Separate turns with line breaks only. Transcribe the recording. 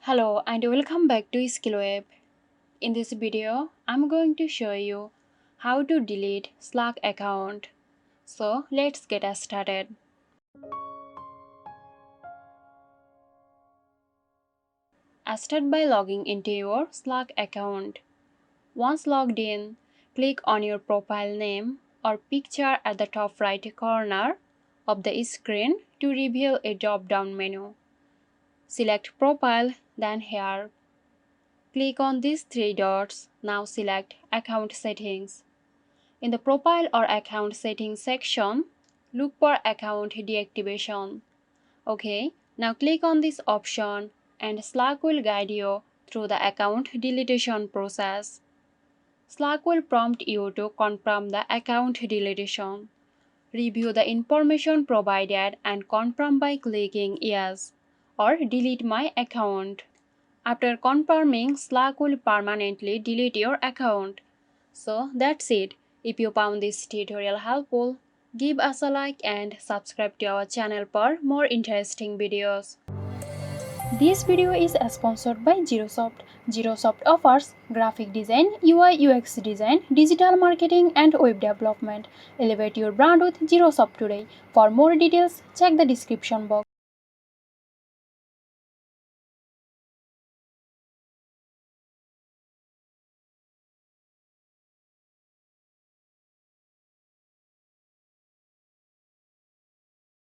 Hello and welcome back to SkillWeb. In this video, I'm going to show you how to delete Slack account. So let's get started. Start by logging into your Slack account. Once logged in, click on your profile name or picture at the top right corner of the screen to reveal a drop-down menu. Select Profile, then Here. Click on these three dots. Now select Account Settings. In the Profile or Account Settings section, look for Account Deactivation. OK, now click on this option and Slack will guide you through the account deletion process. Slack will prompt you to confirm the account deletion. Review the information provided and confirm by clicking Yes or Delete my account. After confirming, Slack will permanently delete your account. So that's it. If you found this tutorial helpful, give us a like and subscribe to our channel for more interesting videos. This video is sponsored by Zerosoft. Zerosoft offers graphic design, UI UX design, digital marketing and web development. Elevate your brand with Zerosoft today. For more details, check the description box.